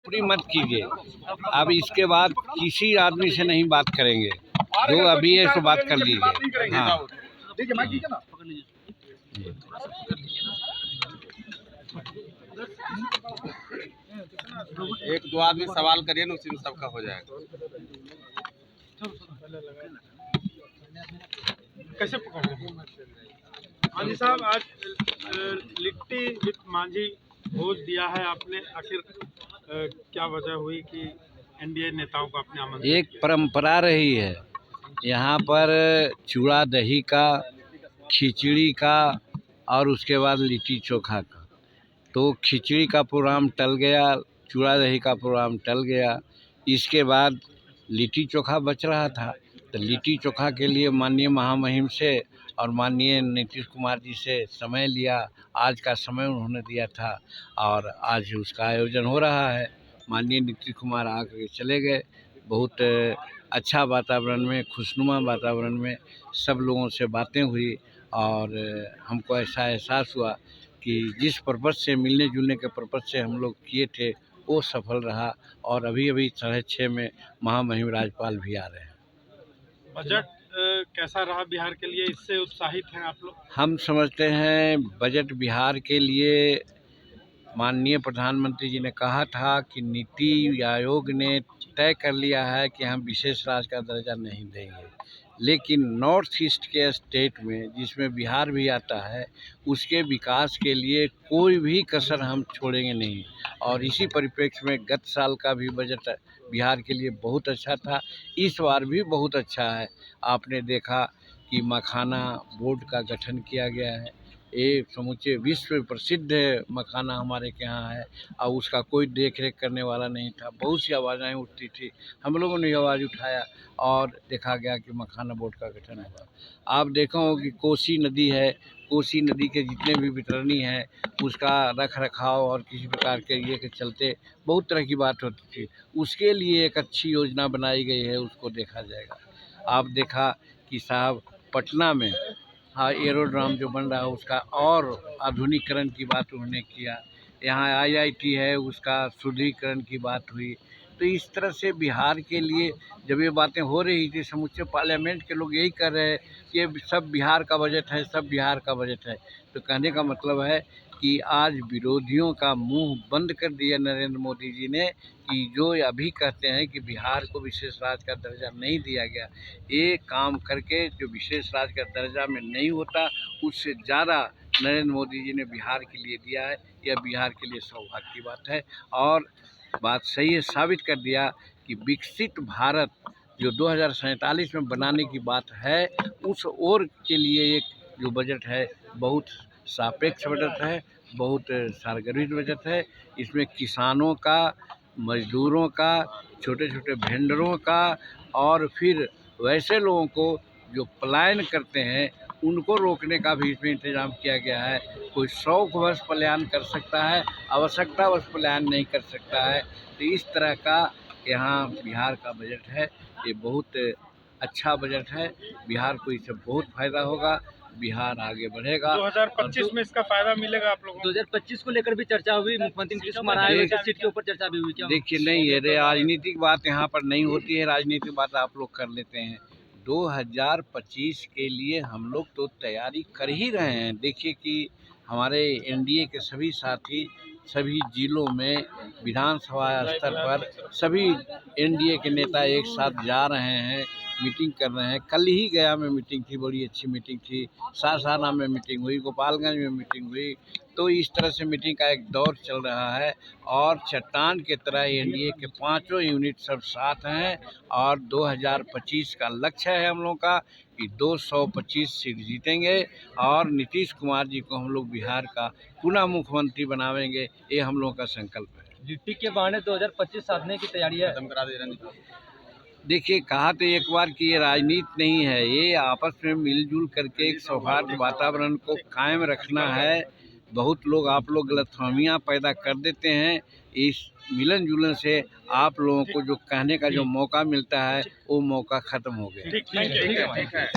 पूरी मत कीजिए। अब इसके बाद किसी आदमी से नहीं बात करेंगे, जो अभी है सो बात कर लीजिए। हाँ, एक दो आदमी सवाल करिए ना, उसी में सबका हो जाएगा। कैसे पकड़ रहे हैं? मांझी साहब, आज लिट्टी विद मांझी भोज दिया है आपने, आखिर क्या वजह हुई कि एनडीए नेताओं को अपने आमंत्रित एक किया? परंपरा रही है यहाँ पर चूड़ा दही का, खिचड़ी का और उसके बाद लिट्टी चोखा का। तो खिचड़ी का प्रोग्राम टल गया, चूड़ा दही का प्रोग्राम टल गया। इसके बाद लिट्टी चोखा बच रहा था, तो लिट्टी चोखा के लिए माननीय महामहिम से और माननीय नीतीश कुमार जी से समय लिया। आज का समय उन्होंने दिया था और आज उसका आयोजन हो रहा है। माननीय नीतीश कुमार आकर चले गए। बहुत अच्छा वातावरण में, खुशनुमा वातावरण में सब लोगों से बातें हुई और हमको ऐसा एहसास हुआ कि जिस पर्पज़ से मिलने जुलने के पर्पज़ से हम लोग किए थे वो सफल रहा। और अभी 6:30 में महामहिम राज्यपाल भी आ रहे हैं। बजट कैसा रहा बिहार के लिए, इससे उत्साहित हैं आप लोग? हम समझते हैं बजट बिहार के लिए, माननीय प्रधानमंत्री जी ने कहा था कि नीति आयोग ने तय कर लिया है कि हम विशेष राज्य का दर्जा नहीं देंगे, लेकिन नॉर्थ ईस्ट के स्टेट में जिसमें बिहार भी आता है उसके विकास के लिए कोई भी कसर हम छोड़ेंगे नहीं। और इसी परिप्रेक्ष्य में गत साल का भी बजट बिहार के लिए बहुत अच्छा था, इस बार भी बहुत अच्छा है। आपने देखा कि मखाना बोर्ड का गठन किया गया है। ये समूचे विश्व प्रसिद्ध मखाना हमारे के यहाँ है और उसका कोई देख रेख करने वाला नहीं था। बहुत सी आवाज़ें उठती थी, हम लोगों ने आवाज़ उठाया और देखा गया कि मखाना बोर्ड का गठन हुआ। आप देखो कि कोसी नदी है, कोसी नदी के जितने भी वितरणी हैं उसका रख रखाव और किसी प्रकार के ये के चलते बहुत तरह की बात होती थी। उसके लिए एक अच्छी योजना बनाई गई है, उसको देखा जाएगा। आप देखा कि साहब पटना में हाँ एरोड्राम जो बन रहा है उसका और आधुनिकीकरण की बात उन्होंने किया। यहाँ आईआईटी है, उसका सुदृढ़ीकरण की बात हुई। तो इस तरह से बिहार के लिए जब ये बातें हो रही थी, समूचे पार्लियामेंट के लोग यही कर रहे हैं कि ये सब बिहार का बजट है, सब बिहार का बजट है। तो कहने का मतलब है कि आज विरोधियों का मुंह बंद कर दिया नरेंद्र मोदी जी ने कि जो अभी कहते हैं कि बिहार को विशेष राज्य का दर्जा नहीं दिया गया, ये काम करके जो विशेष राज्य का दर्जा में नहीं होता उससे ज़्यादा नरेंद्र मोदी जी ने बिहार के लिए दिया है। यह बिहार के लिए सौभाग्य की बात है और बात सही है, साबित कर दिया कि विकसित भारत जो 2047 में बनाने की बात है उस ओर के लिए एक जो बजट है बहुत सापेक्ष बजट है, बहुत सारगर्भित बजट है। इसमें किसानों का, मजदूरों का, छोटे छोटे वेंडरों का और फिर वैसे लोगों को जो पलायन करते हैं उनको रोकने का भी इसमें इंतज़ाम किया गया है। कोई शौकवश पलायन कर सकता है, आवश्यकतावश पलायन नहीं कर सकता है। तो इस तरह का यहाँ बिहार का बजट है, ये बहुत अच्छा बजट है। बिहार को इससे बहुत फ़ायदा होगा, बिहार आगे बढ़ेगा। 2025 में इसका फायदा मिलेगा आप लोगों को? 2025 को लेकर भी चर्चा हुई, मुख्यमंत्री नीतीश कुमार आए, सीट के ऊपर चर्चा भी हुई क्या? देखिए नहीं, ये राजनीतिक बात यहाँ पर नहीं होती है, राजनीतिक बात आप लोग कर लेते हैं। 2025 के लिए हम लोग तो तैयारी कर ही रहे हैं। देखिए कि हमारे एनडीए के सभी साथी सभी जिलों में विधानसभा स्तर पर सभी एनडीए के नेता एक साथ जा रहे हैं, मीटिंग कर रहे हैं। कल ही गया में मीटिंग थी, बड़ी अच्छी मीटिंग थी। सासाराम में मीटिंग हुई, गोपालगंज में मीटिंग हुई। तो इस तरह से मीटिंग का एक दौर चल रहा है और चट्टान की तरह एनडीए के पांचों यूनिट सब साथ हैं और 2025 का लक्ष्य है हम लोग का कि 225 सीट जीतेंगे और नीतीश कुमार जी को हम लोग बिहार का पुनः मुख्यमंत्री बनावेंगे, ये हम लोगों का संकल्प है। लिट्टी के बहाने 2025 साधने की तैयारी है। देखिए कहा तो एक बार कि ये राजनीति नहीं है, ये आपस में मिलजुल करके एक सौहार्द वातावरण को कायम रखना है। बहुत लोग आप लोग गलतफहमियाँ पैदा कर देते हैं। इस मिलन जुलन से आप लोगों को जो कहने का जो मौका मिलता है वो मौका ख़त्म हो गया। ठीक है।